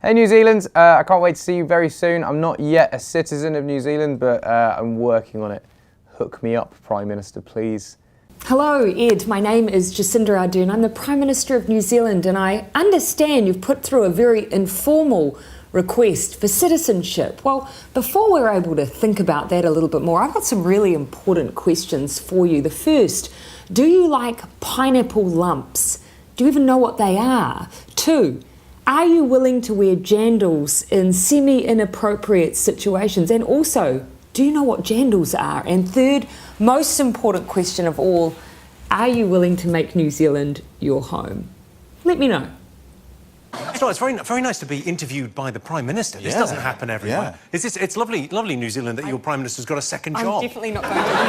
Hey New Zealand, I can't wait to see you very soon. I'm not yet a citizen of New Zealand, but I'm working on it. Hook me up, Prime Minister, please. Hello, Ed. My name is Jacinda Ardern. I'm the Prime Minister of New Zealand, and I understand you've put through a very informal request for citizenship. Well, before we're able to think about that a little bit more, I've got some really important questions for you. The first, do you like pineapple lumps? Do you even know what they are? 2, are you willing to wear jandals in semi-inappropriate situations? And also, do you know what jandals are? And 3rd, most important question of all, are you willing to make New Zealand your home? Let me know. It's very nice to be interviewed by the Prime Minister. This doesn't happen everywhere. Yeah. It's lovely, New Zealand, that your Prime Minister's got a second job. I'm definitely not going to interview.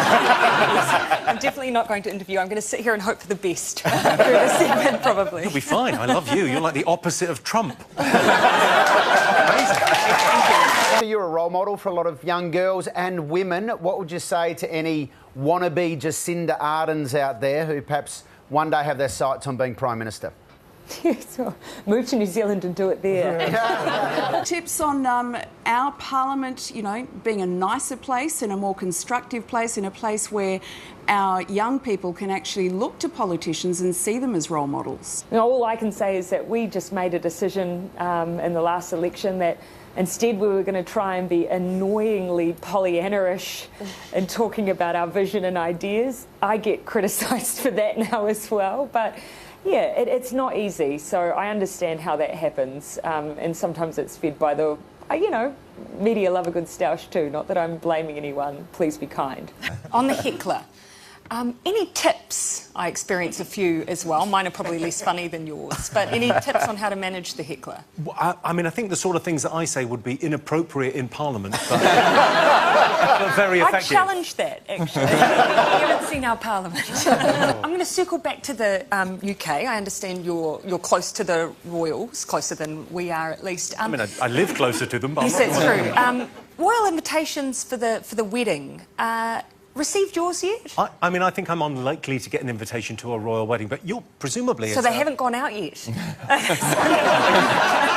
I'm definitely not going to interview. I'm going to sit here and hope for the best through the segment, probably. You'll be fine. I love you. You're like the opposite of Trump. You're a role model for a lot of young girls and women. What would you say to any wannabe Jacinda Arderns out there who perhaps one day have their sights on being Prime Minister? So move to New Zealand and do it there. Tips on our parliament, you know, being a nicer place and a more constructive place, and a place where our young people can actually look to politicians and see them as role models. You know, all I can say is that we just made a decision in the last election that instead we were going to try and be annoyingly Pollyanna-ish in talking about our vision and ideas. I get criticised for that now as well, but yeah, it's not easy, so I understand how that happens, and sometimes it's fed by the, you know, media love a good stoush too, not that I'm blaming anyone, please be kind. On the heckler, any tips? I experience a few as well. Mine are probably less funny than yours, but any tips on how to manage the heckler? Well, I mean, I think the sort of things that I say would be inappropriate in Parliament, but very effective. I challenge that, actually. You haven't seen our Parliament. I'm going to circle back to the UK. I understand you're close to the royals, closer than we are at least. I mean, I live closer to them, but yes, that's true. Royal invitations for the wedding. Received yours yet? I mean, I think I'm unlikely to get an invitation to a royal wedding, but you're presumably... So they haven't gone out yet?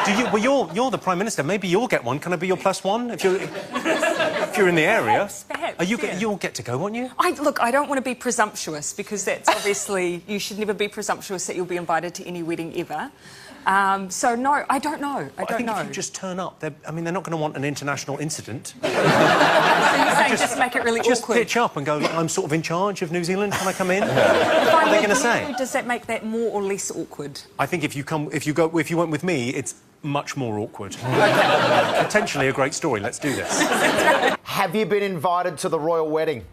Do you? Well, you're the Prime Minister. Maybe you'll get one. Can I be your +1 if you're in the area? Perhaps, you'll get to go, won't you? Look, I don't want to be presumptuous, because that's obviously... you should never be presumptuous that you'll be invited to any wedding ever. So, no, I don't know. I don't know. If you just turn up, they're not going to want an international incident. So you're saying just make it really awkward? Just pitch up and go, look, I'm sort of in charge of New Zealand, can I come in? What are they going to say? Does that make that more or less awkward? I think if you went with me, it's much more awkward. Okay. Potentially a great story. Let's do this. Have you been invited to the royal wedding?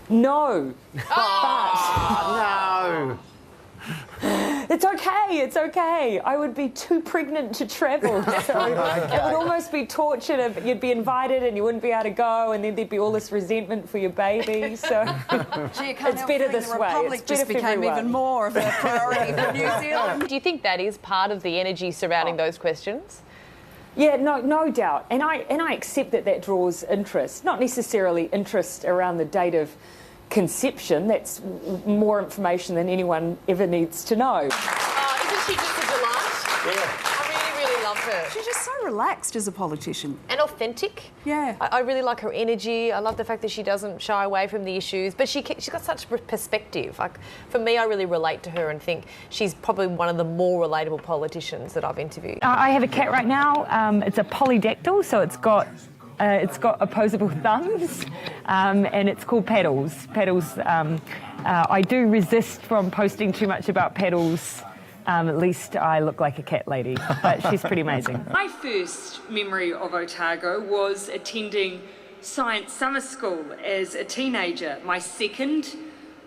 No. No. It's okay. I would be too pregnant to travel. So it would almost be torture if you'd be invited and you wouldn't be able to go, and then there'd be all this resentment for your baby. So it's better this way. The Republic just became even more of a priority for New Zealand. Do you think that is part of the energy surrounding those questions? Yeah, no doubt. And I accept that draws interest. Not necessarily interest around the date of conception. That's more information than anyone ever needs to know. Isn't she just a delight? Yeah. I really love her. She's just so relaxed as a politician. And authentic. Yeah. I really like her energy. I love the fact that she doesn't shy away from the issues, but she's got such perspective. Like, for me, I really relate to her and think she's probably one of the more relatable politicians that I've interviewed. I have a cat right now. It's a polydactyl, so it's got opposable thumbs, and it's called Paddles. I do resist from posting too much about Paddles. At least I look like a cat lady, but she's pretty amazing. My first memory of Otago was attending science summer school as a teenager. My second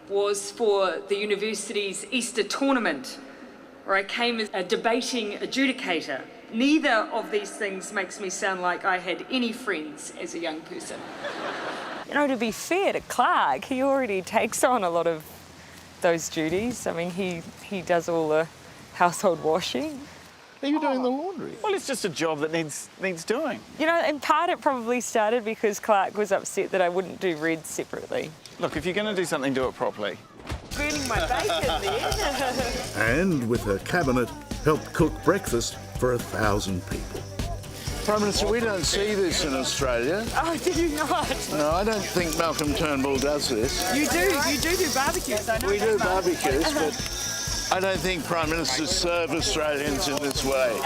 was for the university's Easter tournament, where I came as a debating adjudicator. Neither of these things makes me sound like I had any friends as a young person. You know, to be fair to Clark, he already takes on a lot of those duties. I mean, he does all the household washing. Are you doing the laundry? Well, it's just a job that needs doing. You know, in part it probably started because Clark was upset that I wouldn't do Red separately. Look, if you're going to do something, do it properly. burning my bacon there. And with her cabinet, helped cook breakfast for 1,000 people. Prime Minister, we don't see this in Australia. Oh, did you not? No, I don't think Malcolm Turnbull does this. You do barbecues, I know. We do barbecues, but I don't think Prime Ministers serve Australians in this way.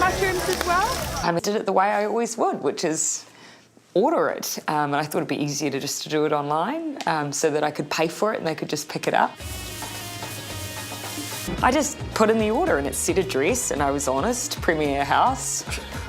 Mushrooms as well? I did it the way I always would, which is order it. And I thought it'd be easier to do it online so that I could pay for it and they could just pick it up. I just put in the order and it said address and I was honest, Premier House.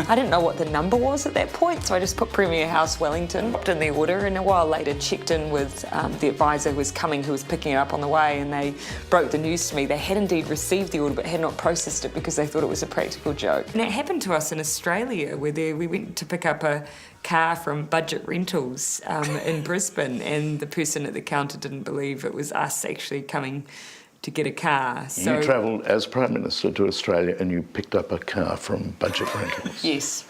I didn't know what the number was at that point, so I just put Premier House Wellington, popped in the order, and a while later checked in with the advisor who was coming, who was picking it up on the way, and they broke the news to me. They had indeed received the order but had not processed it because they thought it was a practical joke. And it happened to us in Australia where we went to pick up a car from Budget Rentals in Brisbane, and the person at the counter didn't believe it was us actually coming to get a car. So You travelled as Prime Minister to Australia and you picked up a car from Budget Rentals. Yes.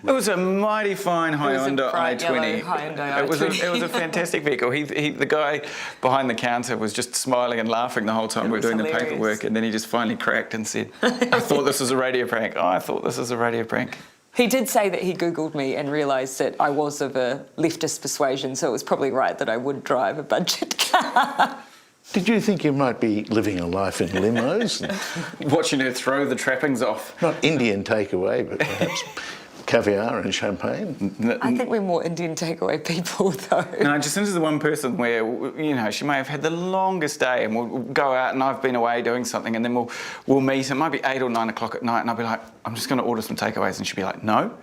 It was a mighty fine Hyundai bright yellow i20. Hyundai It was a fantastic vehicle. The guy behind the counter was just smiling and laughing the whole time we were doing hilarious. the paperwork, and then he just finally cracked and said, "I thought this was a radio prank. Oh, I thought this was a radio prank." He did say that he Googled me and realised that I was of a leftist persuasion, so it was probably right that I would drive a budget car. Did you think you might be living a life in limos? Watching her throw the trappings off. Not Indian takeaway, but perhaps caviar and champagne. I think we're more Indian takeaway people, though. No, Jacinda's the one person where, you know, she may have had the longest day and we'll go out and I've been away doing something and then we'll meet. It might be 8 or 9 o'clock at night and I'll be like, I'm just going to order some takeaways. And she'll be like, no.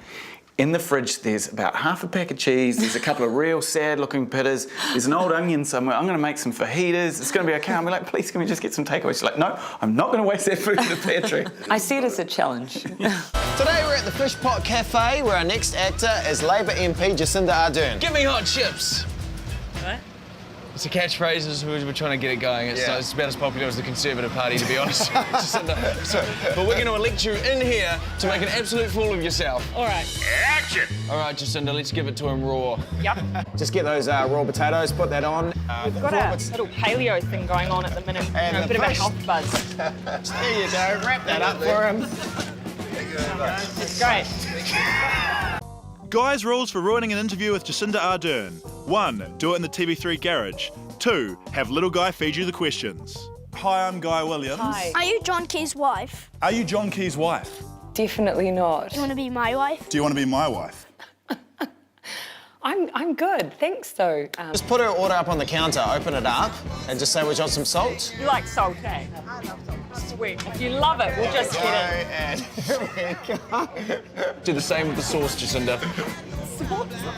In the fridge, there's about half a pack of cheese, there's a couple of real sad-looking pittas, there's an old onion somewhere, I'm going to make some fajitas, it's going to be okay. I'll be like, please, can we just get some takeaways? She's like, no, I'm not going to waste that food in the pantry. I see it as a challenge. Today we're at the Fish Pot Cafe, where our next actor is Labor MP Jacinda Ardern. Give me hot chips! What? It's a catchphrase, we're trying to get it going. It's about as popular as the Conservative Party, to be honest. But we're going to elect you in here to make an absolute fool of yourself. All right. Action! All right, Jacinda, let's give it to him raw. Yep. Just get those raw potatoes, put that on. We've got a little paleo thing going on at the minute. And a bit of a health buzz. There you go, wrap that up for him. It's great. Guy's rules for ruining an interview with Jacinda Ardern. 1. Do it in the TV3 garage. 2. Have little Guy feed you the questions. Hi, I'm Guy Williams. Hi. Are you John Key's wife? Are you John Key's wife? Definitely not. Do you want to be my wife? Do you want to be my wife? I'm good, thanks though. Just put her order up on the counter, open it up, and just say we want some salt. You like salt, eh? I love salt. Sweet. If you love it, we'll just get it. And here we go. Do the same with the sauce, Jacinda.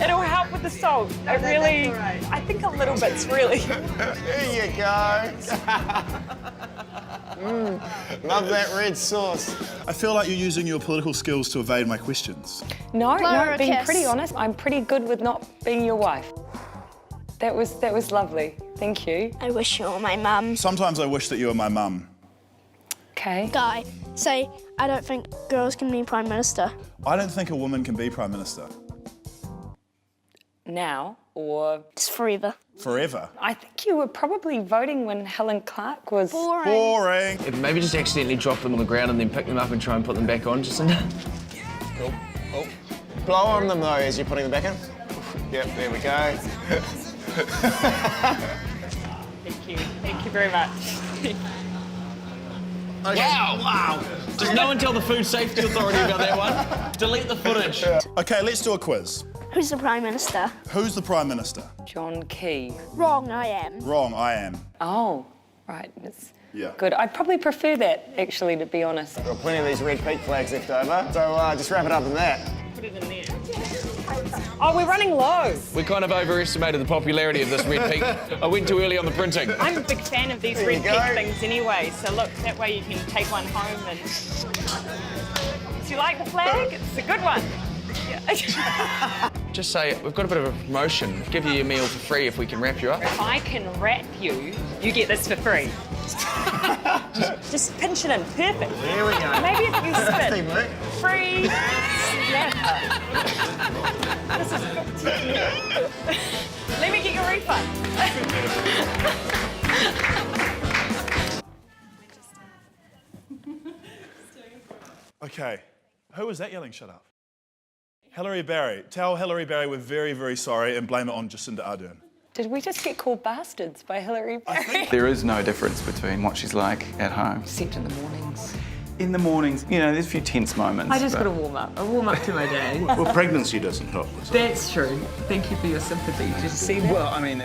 It'll help with the salt. It really, I think a little bit's really. Here you go. Love that red sauce. I feel like you're using your political skills to evade my questions. No, a being kiss. pretty honest, I'm pretty good with not being your wife. That was lovely. Thank you. I wish you were my mum. Sometimes I wish that you were my mum. Okay. Guy, say, I don't think girls can be Prime Minister. I don't think a woman can be Prime Minister. Now or It's forever. Forever. I think you were probably voting when Helen Clark was. Boring. Maybe just accidentally drop them on the ground and then pick them up and try and put them back on, Jacinda. Cool. Oh. Blow on them though as you're putting them back in. Yep, there we go. Thank you very much. Wow! Does no one tell the Food Safety Authority about that one? Delete the footage. Okay, let's do a quiz. Who's the Prime Minister? Who's the Prime Minister? John Key. Wrong, I am. Wrong, I am. Oh, right. It's Yeah. good. I'd probably prefer that, actually, to be honest. We've got plenty of these red peak flags left over, so just wrap it up in that. Put it in there. Oh, we're running low. We kind of overestimated the popularity of this red peak. I went too early on the printing. I'm a big fan of these There red you peak go. things anyway, so look, that way you can take one home and... Do you like the flag? It's a good one. Yeah. Just say, we've got a bit of a promotion. Give you your meal for free if we can wrap you up. If I can wrap you, you get this for free. just pinch it in, perfect. There we go. Maybe if you spin. Teamwork. Free snapper. This is good to you. Let me get your refund. Okay, who was that yelling shut up? Hilary Barry. Tell Hilary Barry we're very, very sorry and blame it on Jacinda Ardern. Did we just get called bastards by Hilary Barry? There is no difference between what she's like at home. Except in the mornings. In the mornings, you know, there's a few tense moments. I just got to warm up. I warm up to my day. Well, pregnancy doesn't help. That's true. Thank you for your sympathy, Jacinda. Well, I mean...